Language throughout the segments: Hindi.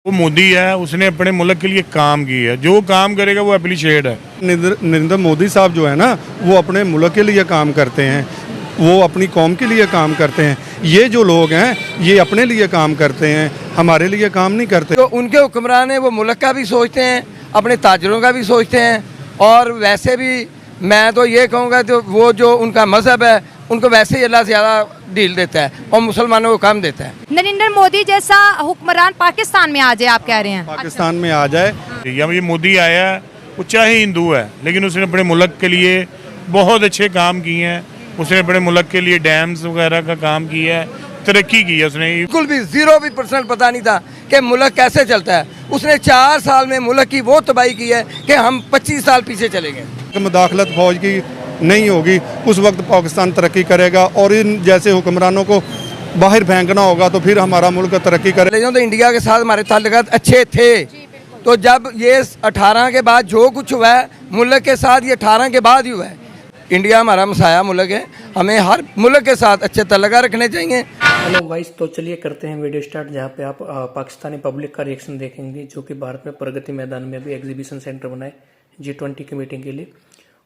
वो मोदी है, उसने अपने मुल्क के लिए काम किया है, जो काम करेगा वो एप्रिशिएट है। नरेंद्र मोदी साहब जो है ना, वो अपने मुल्क के लिए काम करते हैं, वो अपनी कौम के लिए काम करते हैं। ये जो लोग हैं ये अपने लिए काम करते हैं, हमारे लिए काम नहीं करते। तो उनके हुक्मरान हैं वो मुल्क का भी सोचते हैं, अपने ताजरों का भी सोचते हैं, और वैसे भी मैं तो ये कहूँगा तो वो जो उनका मजहब है उनको वैसे ही अल्लाह ज़्यादा डील देता है और मुसलमानों को कम देता है। नरेंद्र मोदी जैसा हुक्मरान पाकिस्तान में आ जाए, आप कह रहे हैं? पाकिस्तान में आ जाए। ये मोदी आया, वो चाहे हिंदू है लेकिन उसने अपने मुल्क के लिए बहुत अच्छे काम किए हैं। उसने अपने मुल्क के लिए डैम्स वगैरह का काम किया है, तरक्की की है उसने। बिल्कुल भी 0% पता नहीं था कि मुल्क कैसे चलता है। उसने 4 साल में मुल्क की वो तबाही की है कि हम 25 साल पीछे चले गए। मुदाखलत फौज की नहीं होगी, उस वक्त पाकिस्तान तरक्की करेगा, और इन जैसे हुक्मरानों को बाहर फेंकना होगा तो फिर हमारा मुल्क तरक्की करेगा। तो इंडिया के साथ हमारे ताल्लुकात अच्छे थे, तो जब ये 18 के बाद जो कुछ हुआ है मुल्क के साथ, ये 18 के बाद ही हुआ है। इंडिया हमारा मसाया मुल्क है, हमें हर मुल्क के साथ अच्छे ताल्लुकात रखने चाहिए। हेलो गाइस, तो चलिए करते हैं वीडियो स्टार्ट, जहाँ पे आप पाकिस्तानी पब्लिक का रिएक्शन देखेंगे, जो कि भारत में प्रगति मैदान में अभी एग्जीबिशन सेंटर बना है G20 की मीटिंग के लिए।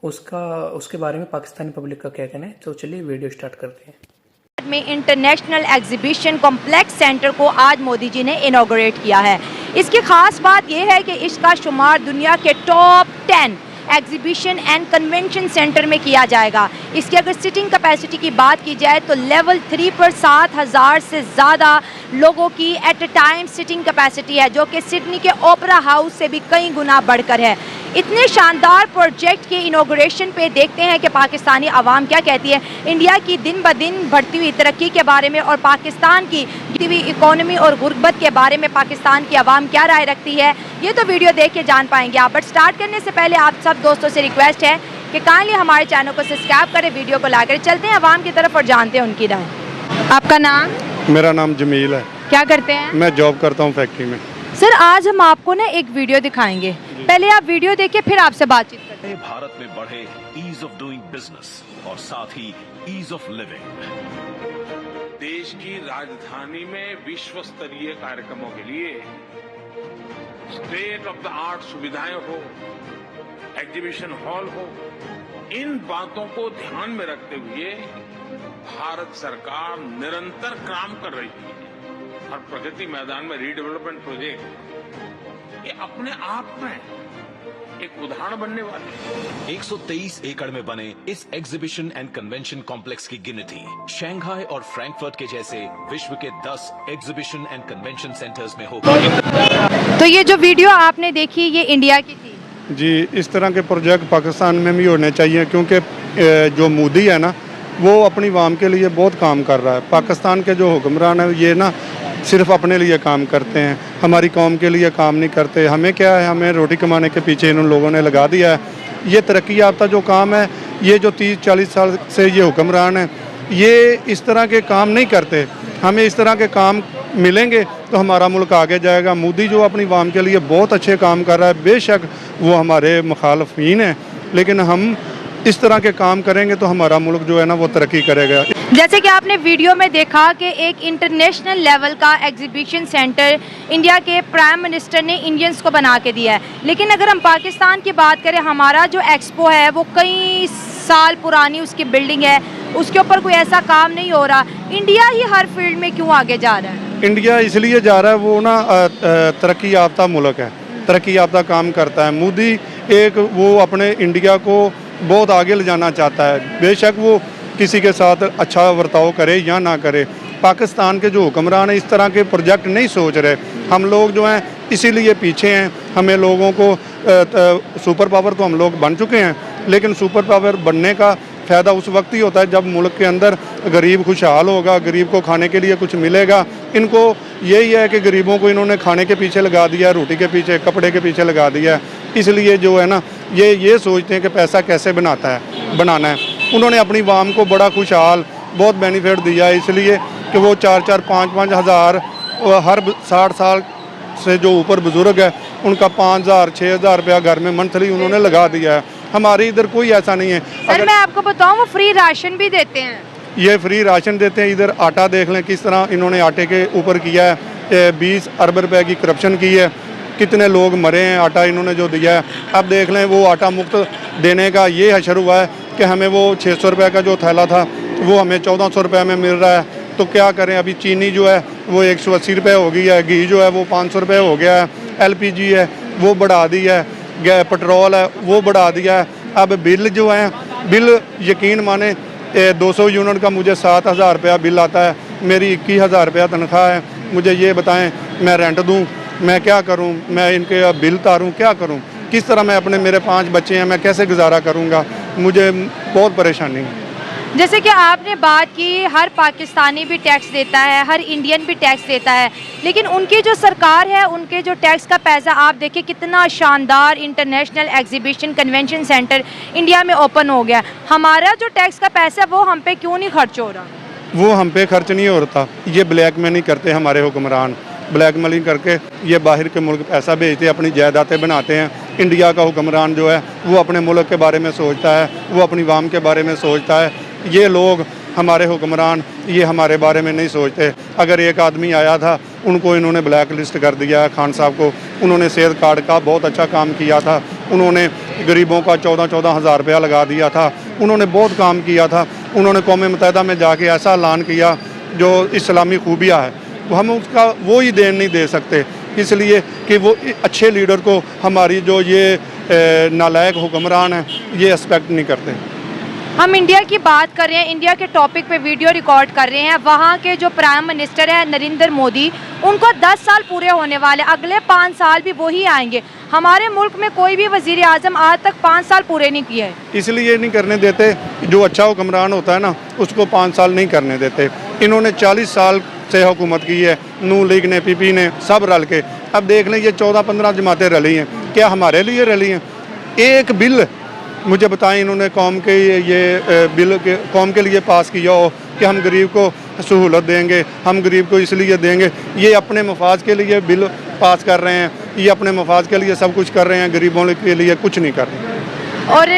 उसके बारे में पाकिस्तानी पब्लिक का क्या कहना है, तो चलिए वीडियो स्टार्ट करते हैं। में इंटरनेशनल एग्जीबिशन कॉम्प्लेक्स सेंटर को आज मोदी जी ने इनॉग्रेट किया है। इसकी खास बात यह है कि इसका शुमार दुनिया के top 10 exhibition and convention centre में किया जाएगा। इसकी अगर सिटिंग कैपेसिटी की बात की जाए तो लेवल 3 पर 7,000 से ज़्यादा लोगों की at a time sitting capacity है, जो कि सिडनी के ओपेरा हाउस से भी कई गुना बढ़कर है। इतने शानदार प्रोजेक्ट के इनॉग्रेशन पे देखते हैं कि पाकिस्तानी आवाम क्या कहती है इंडिया की दिन ब दिन बढ़ती हुई तरक्की के बारे में, और पाकिस्तान की गिरती हुई इकोनॉमी और गुर्बत के बारे में पाकिस्तान की आवाम क्या राय रखती है। ये तो वीडियो देख के जान पाएंगे आप। बट स्टार्ट करने से पहले आप सब दोस्तों से रिक्वेस्ट है कि काइंडली हमारे चैनल को सब्सक्राइब करें, वीडियो को लाइक करें। चलते हैं आवाम की तरफ और जानते हैं उनकी राय। आपका नाम? मेरा नाम जमील है। क्या करते हैं? मैं जॉब करता हूँ फैक्ट्री में। सर, आज हम आपको ना एक वीडियो दिखाएंगे, पहले आप वीडियो देखिए फिर आपसे बातचीत करते हैं। भारत में बढ़े ईज ऑफ डूइंग बिजनेस और साथ ही ईज ऑफ लिविंग। देश की राजधानी में विश्व स्तरीय कार्यक्रमों के लिए स्टेट ऑफ द आर्ट सुविधाएं हो, एग्जीबिशन हॉल हो, इन बातों को ध्यान में रखते हुए भारत सरकार निरंतर काम कर रही है। और प्रगति मैदान में रीडेवलपमेंट प्रोजेक्ट ये अपने आप में एक उदाहरण बनने वाले। 123 एकड़ में बने इस एग्जीबिशन एंड कन्वेंशन कॉम्प्लेक्स की गिनती शंघाई और फ्रैंकफर्ट के जैसे विश्व के 10 एग्जीबिशन एंड कन्वेंशन सेंटर्स में होगी। तो ये जो वीडियो आपने देखी ये इंडिया की थी? जी, इस तरह के प्रोजेक्ट पाकिस्तान में भी होने चाहिए, क्योंकि जो मोदी है ना वो अपनी आवाम के लिए बहुत काम कर रहा है। पाकिस्तान के जो हुक्मरान है ये ना सिर्फ अपने लिए काम करते हैं, हमारी कौम के लिए काम नहीं करते। हमें क्या है, हमें रोटी कमाने के पीछे इन लोगों ने लगा दिया है। ये तरक्की याफ्ता जो काम है, ये जो 30-40 साल से ये हुक्मरान है ये इस तरह के काम नहीं करते। हमें इस तरह के काम मिलेंगे तो हमारा मुल्क आगे जाएगा। मोदी जो अपनी आवाम के लिए बहुत अच्छे काम कर रहा है, बेशक वो हमारे मुखालफीन हैं, लेकिन हम इस तरह के काम करेंगे तो हमारा मुल्क जो है ना वो तरक्की करेगा। जैसे कि आपने वीडियो में देखा कि एक इंटरनेशनल लेवल का एग्जीबिशन सेंटर इंडिया के प्राइम मिनिस्टर ने इंडियंस को बना के दिया है। लेकिन अगर हम पाकिस्तान की बात करें, हमारा जो एक्सपो है वो कई साल पुरानी उसकी बिल्डिंग है, उसके ऊपर कोई ऐसा काम नहीं हो रहा। इंडिया ही हर फील्ड में क्यों आगे जा रहा है? इंडिया इसलिए जा रहा है, वो ना तरक्की याफ्ता मुल्क है, तरक्की याफ्ता काम करता है। मोदी एक वो अपने इंडिया को बहुत आगे ले जाना चाहता है, बेशक वो किसी के साथ अच्छा बर्ताव करे या ना करे। पाकिस्तान के जो हुक्मरान हैं इस तरह के प्रोजेक्ट नहीं सोच रहे। हम लोग जो हैं इसीलिए पीछे हैं। हमें लोगों को सुपर पावर तो हम लोग बन चुके हैं, लेकिन सुपर पावर बनने का फ़ायदा उस वक्त ही होता है जब मुल्क के अंदर गरीब खुशहाल होगा, गरीब को खाने के लिए कुछ मिलेगा। इनको यही है कि गरीबों को इन्होंने खाने के पीछे लगा दिया, रोटी के पीछे, कपड़े के पीछे लगा दिया है। इसलिए जो है ना ये सोचते हैं कि पैसा कैसे बनाना है। उन्होंने अपनी आवाम को बड़ा खुशहाल बहुत बेनिफिट दिया है, इसलिए कि वो 4-4, 5-5 हज़ार हर 60 साल से जो ऊपर बुज़ुर्ग है उनका 5,000-6,000 रुपया घर में मंथली उन्होंने लगा दिया है। हमारे इधर कोई ऐसा नहीं है। सर, मैं आपको बताऊं वो फ्री राशन भी देते हैं। ये फ्री राशन देते हैं। इधर आटा देख लें किस तरह इन्होंने आटे के ऊपर किया है। 20 अरब रुपए की करप्शन की है, कितने लोग मरे हैं। आटा इन्होंने जो दिया है, अब देख लें वो आटा मुफ्त देने का ये हशर हुआ है कि हमें वो 600 रुपये का जो थैला था वो हमें 1400 रुपये में मिल रहा है। तो क्या करें, अभी चीनी जो है वो 180 रुपये हो गई है, घी जो है वो 500 रुपये हो गया है, LPG है वो बढ़ा दी है, पेट्रोल है वो बढ़ा दिया है। अब बिल जो है, बिल यकीन माने 200 यूनिट का मुझे 7000 रुपया बिल आता है, मेरी 21,000 रुपया तनख्वाह है। मुझे ये बताएं, मैं रेंट दूं, मैं क्या करूं, मैं इनके बिल तारूं, क्या करूं, किस तरह मैं अपने, मेरे 5 बच्चे हैं, मैं कैसे गुजारा करूंगा, मुझे बहुत परेशानी है। जैसे कि आपने बात की, हर पाकिस्तानी भी टैक्स देता है, हर इंडियन भी टैक्स देता है, लेकिन उनकी जो सरकार है, उनके जो टैक्स का पैसा आप देखिए कितना शानदार international exhibition convention centre India में ओपन हो गया। हमारा जो टैक्स का पैसा है वो हम पे क्यों नहीं खर्च हो रहा? वो हम पे खर्च नहीं हो रहा, ये ब्लैक में नहीं करते हमारे हुक्मरान, ब्लैक मनी करके ये बाहर के मुल्क पैसा भेजते, अपनी जायदादें बनाते हैं। इंडिया का हुक्मरान जो है वो अपने मुल्क के बारे में सोचता है, वो अपनी वाम के बारे में सोचता है। ये लोग हमारे हुक्मरान ये हमारे बारे में नहीं सोचते। अगर एक आदमी आया था, उनको इन्होंने ब्लैक लिस्ट कर दिया है, खान साहब को। उन्होंने सेहत कार्ड का बहुत अच्छा काम किया था, उन्होंने गरीबों का 14-14 हज़ार रुपया लगा दिया था, उन्होंने बहुत काम किया था। उन्होंने कौम मुत्तहिदा में जाके ऐसा ऐलान किया जो इस्लामी खूबियाँ है, हम उसका वो ही देन नहीं दे सकते, इसलिए कि वो अच्छे लीडर को हमारी जो ये नालायक हुक्मरान हैं ये एक्सपेक्ट नहीं करते। हम इंडिया की बात कर रहे हैं, इंडिया के टॉपिक पे वीडियो रिकॉर्ड कर रहे हैं। वहाँ के जो प्राइम मिनिस्टर हैं नरेंद्र मोदी, उनको 10 साल पूरे होने वाले, अगले 5 साल भी वही आएंगे। हमारे मुल्क में कोई भी वजीर आज़म आज तक 5 साल पूरे नहीं किए। इसलिए नहीं करने देते, जो अच्छा हुक्मरान होता है ना उसको 5 साल नहीं करने देते। इन्होंने 40 साल से हुकूमत की है, नून लीग ने, PP ने, सब रल के। अब देख लें ये 14-15 जमातें रली हैं, क्या हमारे लिए रली हैं? एक बिल मुझे बताएं इन्होंने कौम के ये बिल के कौम के लिए पास किया हो कि हम गरीब को सहूलत देंगे, हम गरीब को इसलिए देंगे। ये अपने मफाद के लिए बिल पास कर रहे हैं, ये अपने मफाद के लिए सब कुछ कर रहे हैं, गरीबों के लिए कुछ नहीं कर रहे। और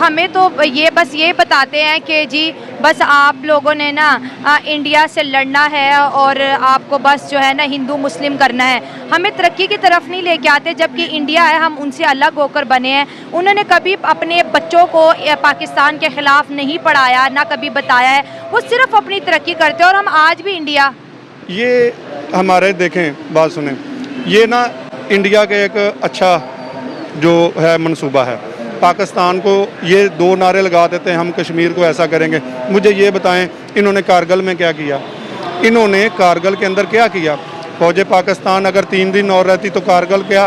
हमें तो ये बस ये बताते हैं कि जी बस आप लोगों ने ना इंडिया से लड़ना है और आपको बस जो है ना हिंदू मुस्लिम करना है, हमें तरक्की की तरफ नहीं लेके आते। जबकि इंडिया है, हम उनसे अलग होकर बने हैं। उन्होंने कभी अपने बच्चों को पाकिस्तान के ख़िलाफ़ नहीं पढ़ाया, ना कभी बताया है, वो सिर्फ अपनी तरक्की करते हैं। और हम आज भी इंडिया, ये हमारे देखें, बात सुने, ये ना इंडिया के एक अच्छा जो है मनसूबा है। पाकिस्तान को ये 2 नारे लगा देते हैं, हम कश्मीर को ऐसा करेंगे। मुझे ये बताएं इन्होंने कारगिल में क्या किया? इन्होंने कारगिल के अंदर क्या किया? फौज पाकिस्तान अगर 3 दिन और रहती तो कारगिल क्या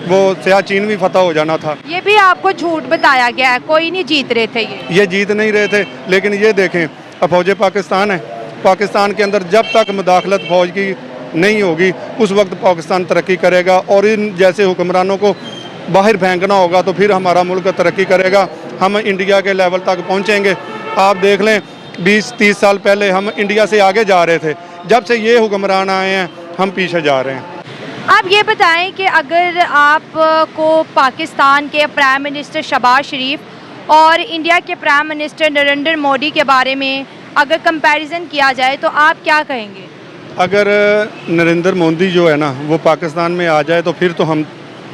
वो सियाचिन भी फतह हो जाना था। ये भी आपको झूठ बताया गया है, कोई नहीं जीत रहे थे, ये जीत नहीं रहे थे। लेकिन ये देखें, अब फौज पाकिस्तान है, पाकिस्तान के अंदर जब तक मुदाखलत फौज की नहीं होगी उस वक्त पाकिस्तान तरक्की करेगा। और इन जैसे हुक्मरानों को बाहर फेंकना होगा तो फिर हमारा मुल्क तरक्की करेगा, हम इंडिया के लेवल तक पहुंचेंगे। आप देख लें 20-30 साल पहले हम इंडिया से आगे जा रहे थे, जब से ये हुक्मरान आए हैं हम पीछे जा रहे हैं। आप ये बताएं कि अगर आपको पाकिस्तान के प्राइम मिनिस्टर शहबाज शरीफ और इंडिया के प्राइम मिनिस्टर नरेंद्र मोदी के बारे में अगर कंपैरिजन किया जाए तो आप क्या कहेंगे? अगर नरेंद्र मोदी जो है ना वो पाकिस्तान में आ जाए तो फिर तो हम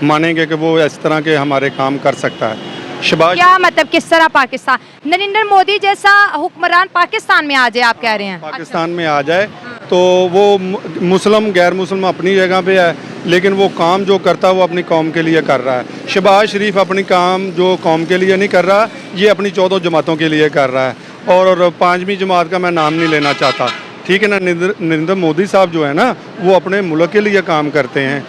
मानेंगे कि वो इस तरह के हमारे काम कर सकता है। शहबाज क्या मतलब, किस तरह पाकिस्तान, नरेंद्र मोदी जैसा हुक्मरान पाकिस्तान में आ जाए आप कह रहे हैं? पाकिस्तान में आ जाए तो वो मुस्लिम गैर मुस्लिम अपनी जगह पे है, लेकिन वो काम जो करता है वो अपनी कौम के लिए कर रहा है। शहबाज शरीफ अपनी काम जो कौम के लिए नहीं कर रहा, ये अपनी 14 जमातों के लिए कर रहा है। और 5वीं जमात का मैं नाम नहीं लेना चाहता, ठीक है ना। नरेंद्र मोदी साहब जो है ना वो अपने मुल्क के लिए काम करते हैं,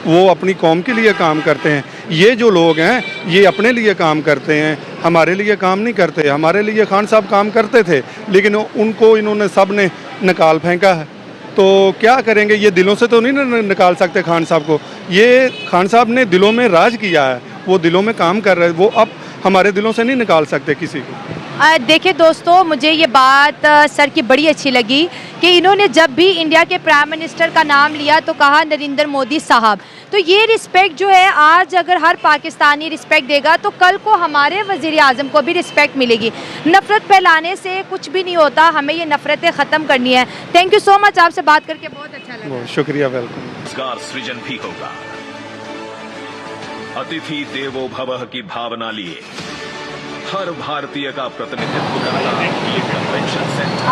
वो अपनी कौम के लिए काम करते हैं। ये जो लोग हैं ये अपने लिए काम करते हैं, हमारे लिए काम नहीं करते। हमारे लिए खान साहब काम करते थे, लेकिन उनको इन्होंने सब ने निकाल फेंका है। तो क्या करेंगे, ये दिलों से तो नहीं निकाल सकते खान साहब को। ये खान साहब ने दिलों में राज किया है, वो दिलों में काम कर रहे हैं, वो अब हमारे दिलों से नहीं निकाल सकते किसी को। देखिए दोस्तों, मुझे ये बात सर की बड़ी अच्छी लगी कि इन्होंने जब भी इंडिया के प्राइम मिनिस्टर का नाम लिया तो कहा नरेंद्र मोदी साहब। तो ये रिस्पेक्ट जो है, आज अगर हर पाकिस्तानी रिस्पेक्ट देगा तो कल को हमारे वज़ीर आज़म को भी रिस्पेक्ट मिलेगी। नफ़रत फैलाने से कुछ भी नहीं होता, हमें ये नफ़रतें ख़त्म करनी है। थैंक यू सो मच, आपसे बात करके बहुत अच्छा लगा। शुक्रिया, वेलकम। रोजगार सृजन भी होगा। अतिथि देवो भवः की भावना लिए हर भारतीय का प्रतिनिधित्व करता ये कन्वेंशन सेंटर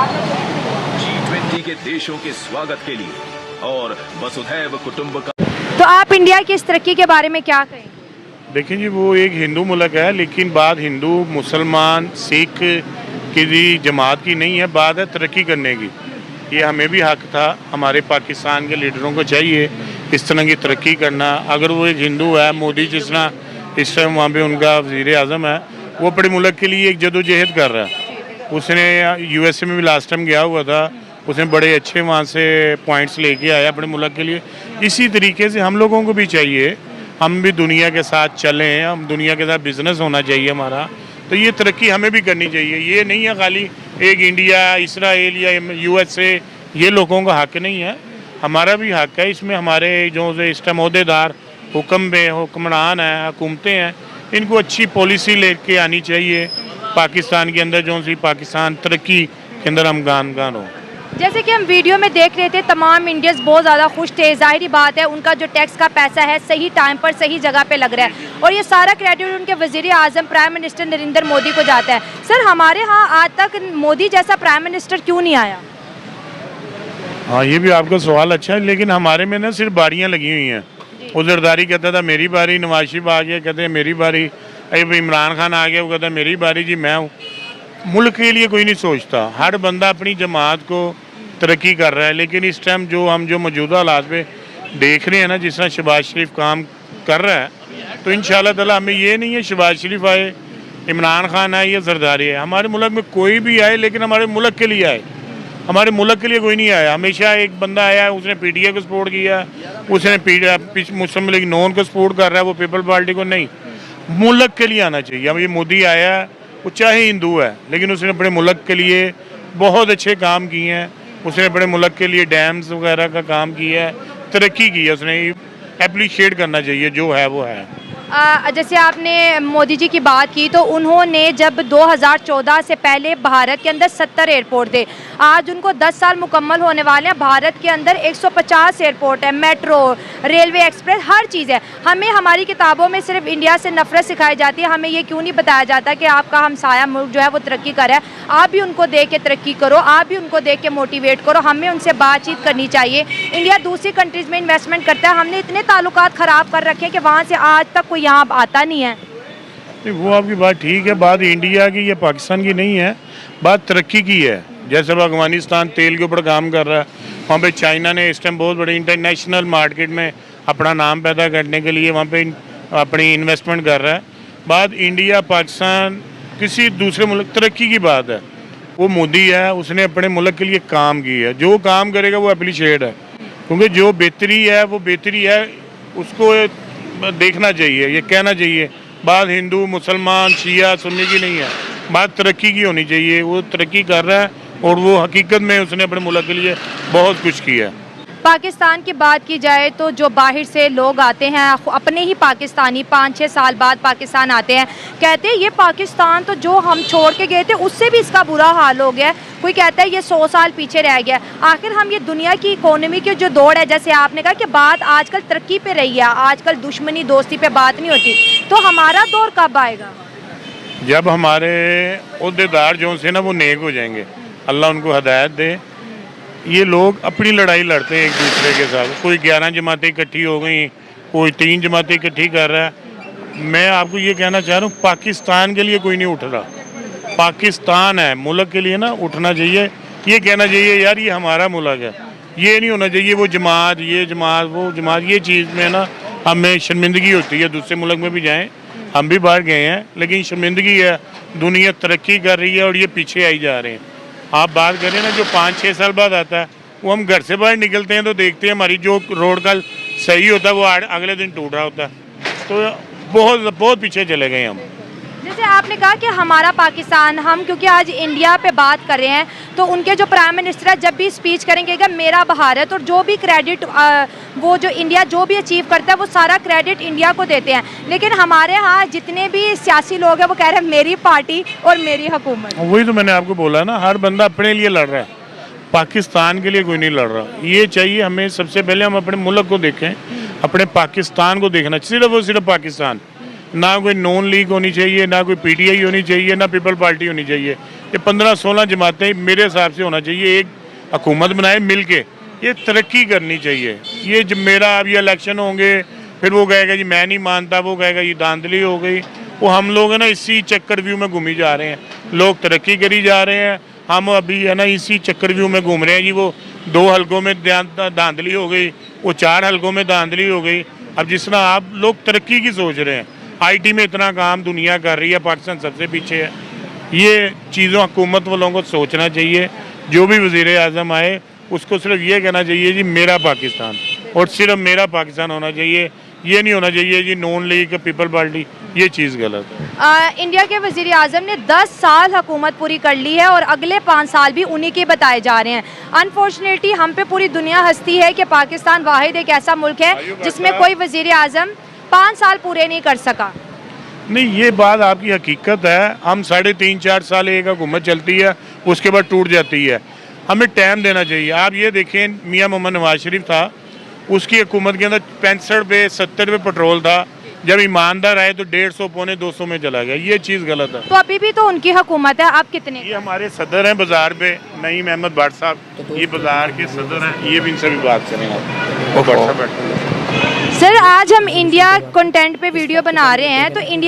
G20 के देशों के स्वागत के लिए और वसुधैव कुटुंबकम। तो आप इंडिया की इस तरक्की के बारे में क्या कहेंगे? देखिए जी, वो एक हिंदू मुल्क है, लेकिन बात हिंदू मुसलमान सिख की जमात की नहीं है, बात है तरक्की करने की। ये हमें भी हक था, हमारे पाकिस्तान के लीडरों को चाहिए इस तरह की तरक्की करना। अगर वो एक हिंदू है, मोदी जिस तरह इस टाइम वहाँ पे उनका वज़ीर आज़म है, वो अपने मुल्क के लिए एक जदोजहद कर रहा है। उसने USA में भी लास्ट टाइम गया हुआ था, उसने बड़े अच्छे वहाँ से पॉइंट्स लेके आया अपने मुल्क के लिए। इसी तरीके से हम लोगों को भी चाहिए, हम भी दुनिया के साथ चलें, हम दुनिया के साथ बिजनेस होना चाहिए हमारा। तो ये तरक्की हमें भी करनी चाहिए। ये नहीं है खाली एक इंडिया, इसराइल या USA, ये लोगों का हक नहीं है, हमारा भी हक है। इसमें हमारे जो इस टाइम अहदेदार हुक्मरान हैं, हुकूमतें हैं, इनको अच्छी पॉलिसी लेके आनी चाहिए पाकिस्तान के अंदर, जो सी पाकिस्तान तरक्की के अंदर हम गान हो। जैसे कि हम वीडियो में देख रहे थे, तमाम इंडियंस बहुत ज़्यादा खुश थे। ज़ाहिर बात है, उनका जो टैक्स का पैसा है सही टाइम पर सही जगह पे लग रहा है और ये सारा क्रेडिट उनके वज़ीर आज़म प्राइम मिनिस्टर नरेंद्र मोदी को जाता है। सर, हमारे यहाँ आज तक मोदी जैसा प्राइम मिनिस्टर क्यों नहीं आया? हाँ, ये भी आपका सवाल अच्छा है, लेकिन हमारे में ना सिर्फ बारियाँ लगी हुई हैं। वो जरदारी कहता था मेरी बारी, नवाज शरीफ आ गया कहते हैं मेरी बारी, अब इमरान खान आ गया वो कहता है मेरी बारी जी, मैं हूँ। मुल्क के लिए कोई नहीं सोचता, हर बंदा अपनी जमात को तरक्की कर रहा है। लेकिन इस टाइम जो मौजूदा हालात पे देख रहे हैं ना, जिस तरह शहबाज शरीफ काम कर रहा है, तो इंशाल्लाह ताला हमें ये नहीं है शहबाज शरीफ आए, इमरान खान आए या जरदारी है, हमारे मुल्क में कोई भी आए, लेकिन हमारे मुल्क के लिए आए। हमारे मुल्क के लिए कोई नहीं आया। हमेशा एक बंदा आया है, उसने PTI को सपोर्ट किया, उसने मुस्लिम लीग नॉन को सपोर्ट कर रहा है, वो पीपल पार्टी को नहीं। मुल्क के लिए आना चाहिए। अब ये मोदी आया, वो चाहे हिंदू है, लेकिन उसने अपने मुल्क के लिए बहुत अच्छे काम किए हैं। उसने अपने मुल्क के लिए डैम्स वगैरह का काम किया है, तरक्की की है, उसने एप्रिशिएट करना चाहिए, जो है वो है। जैसे आपने मोदी जी की बात की, तो उन्होंने जब 2014 से पहले भारत के अंदर 70 एयरपोर्ट थे, आज उनको 10 साल मुकम्मल होने वाले हैं। भारत के अंदर 150 एयरपोर्ट है, मेट्रो, रेलवे, एक्सप्रेस, हर चीज़ है। हमें हमारी किताबों में सिर्फ इंडिया से नफरत सिखाई जाती है, हमें ये क्यों नहीं बताया जाता कि आपका हमसाया मुल्क जो है वो तरक्की कर रहा है, आप भी उनको देख के तरक्की करो, आप भी उनको देख के मोटिवेट करो। हमें उनसे बातचीत करनी चाहिए। इंडिया दूसरी कंट्रीज़ में इन्वेस्टमेंट करता है, हमने इतने ताल्लुकात ख़राब कर रखे हैं कि वहाँ से आज तक कोई यहाँ आता नहीं है। वो आपकी बात ठीक है, बात इंडिया की या पाकिस्तान की नहीं है, बात तरक्की की है। जैसे अब अफगानिस्तान तेल के ऊपर काम कर रहा है, वहाँ पे चाइना ने इस टाइम बहुत बड़े इंटरनेशनल मार्केट में अपना नाम पैदा करने के लिए वहाँ पे अपनी इन्वेस्टमेंट कर रहा है। बात इंडिया पाकिस्तान किसी दूसरे मुल्क तरक्की की बात है। वो मोदी है, उसने अपने मुल्क के लिए काम की है, जो काम करेगा वो एप्रिशिएट है, क्योंकि जो बेहतरी है वो बेहतरी है, उसको देखना चाहिए, ये कहना चाहिए। बात हिंदू मुसलमान शिया सुन्नी की नहीं है, बात तरक्की की होनी चाहिए। वो तरक्की कर रहा है और वो हकीकत में उसने अपने मुल्क के लिए बहुत कुछ किया है। पाकिस्तान की बात की जाए तो जो बाहर से लोग आते हैं, अपने ही पाकिस्तानी 5-6 साल बाद पाकिस्तान आते हैं, कहते हैं ये पाकिस्तान तो जो हम छोड़ के गए थे उससे भी इसका बुरा हाल हो गया। कोई कहता है ये 100 साल पीछे रह गया। आखिर हम ये दुनिया की इकोनॉमी की जो दौड़ है, जैसे आपने कहा कि बात आजकल तरक्की पे रही है, आजकल दुश्मनी दोस्ती पे बात नहीं होती, तो हमारा दौर कब आएगा? जब हमारे अहदेदार जो से ना वो नेक हो जाएंगे, अल्लाह उनको हदायत दे। ये लोग अपनी लड़ाई लड़ते हैं एक दूसरे के साथ, कोई 11 जमातें इकट्ठी हो गई, कोई 3 जमातें इकट्ठी कर रहा है। मैं आपको ये कहना चाह रहा हूँ, पाकिस्तान के लिए कोई नहीं उठ रहा। पाकिस्तान है, मुल्क के लिए ना उठना चाहिए, ये कहना चाहिए यार ये हमारा मुल्क है। ये नहीं होना चाहिए वो जमात, ये जमात, वो जमात। ये चीज़ में ना हमें शर्मिंदगी होती है। दूसरे मुल्क में भी जाएं, हम भी बाहर गए हैं, लेकिन शर्मिंदगी है, दुनिया तरक्की कर रही है और ये पीछे आई जा रहे हैं। आप बात करें ना जो 5-6 साल बाद आता है, वो हम घर से बाहर निकलते हैं तो देखते हैं हमारी जो रोड का सही होता है वो अगले दिन टूट रहा होता है। तो बहुत पीछे चले गए हम। जैसे आपने कहा कि हमारा पाकिस्तान, हम क्योंकि आज इंडिया पे बात कर रहे हैं तो उनके जो प्राइम मिनिस्टर है जब भी स्पीच करेंगे कि मेरा भारत, और जो भी क्रेडिट वो जो इंडिया जो भी अचीव करता है वो सारा क्रेडिट इंडिया को देते हैं। लेकिन हमारे यहाँ जितने भी सियासी लोग हैं वो कह रहे हैं मेरी पार्टी और मेरी हुकूमत। वही तो मैंने आपको बोला ना, हर बंदा अपने लिए लड़ रहा है, पाकिस्तान के लिए कोई नहीं लड़ रहा। ये चाहिए हमें, सबसे पहले हम अपने मुल्क को देखें, अपने पाकिस्तान को देखना, सिर्फ और सिर्फ पाकिस्तान। ना कोई नॉन लीग होनी चाहिए, ना कोई पीटीआई होनी चाहिए, ना पीपल पार्टी होनी चाहिए। ये 15-16 जमातें मेरे हिसाब से होना चाहिए, एक हुकूमत बनाए मिल के, ये तरक्की करनी चाहिए। ये जब मेरा अब ये इलेक्शन होंगे फिर वो कहेगा जी मैं नहीं मानता, वो कहेगा ये धांधली हो गई, वो हम लोग है ना इसी चक्कर व्यू में घूमी जा रहे हैं। लोग तरक्की करी जा रहे हैं, हम अभी है ना इसी चक्कर व्यू में घूम रहे हैं जी। वो 2 हलकों में धांधली हो गई, वो 4 हलकों में धांधली हो गई। अब जिस तरह आप लोग तरक्की की सोच रहे हैं, आईटी में इतना काम दुनिया कर रही है, पाकिस्तान सबसे पीछे है। ये चीज़ों हुकूमत वालों को सोचना चाहिए। जो भी वज़ीर आज़म आए उसको सिर्फ ये कहना चाहिए जी मेरा पाकिस्तान, और सिर्फ मेरा पाकिस्तान होना चाहिए। ये नहीं होना चाहिए जी नॉन लीग पीपल पार्टी, ये चीज़ गलत है। इंडिया के वज़ीर आज़म ने 10 साल हुकूमत पूरी कर ली है और अगले 5 साल भी उन्हीं के बताए जा रहे हैं। अनफॉर्चुनेटली हम पे पूरी दुनिया हंसती है कि पाकिस्तान वाहिद एक ऐसा मुल्क है जिसमें कोई वज़ीर आज़म 5 साल पूरे नहीं कर सका। नहीं, ये बात आपकी हकीकत है। हम 3.5-4 साल एक हुकूमत चलती है, उसके बाद टूट जाती है। हमें टाइम देना चाहिए। आप ये देखें, मियां मोहम्मद नवाज शरीफ था, उसकी हुकूमत के अंदर 65 पे 70 पे पेट्रोल था। जब ईमानदार आए तो 150-200 में चला गया। ये चीज़ गलत है। तो अभी भी तो उनकी हुकूमत है। आप कितने? ये हमारे सदर हैं बाजार पे, नईम अहमद भट्ट साहब, ये बाजार के सदर हैं। ये भी इनसे भी बात करें आप। वो भट्ट साहब बैठे हैं। सर आज हम इंडिया कंटेंट पे वीडियो बना रहे हैं, तो इंडिया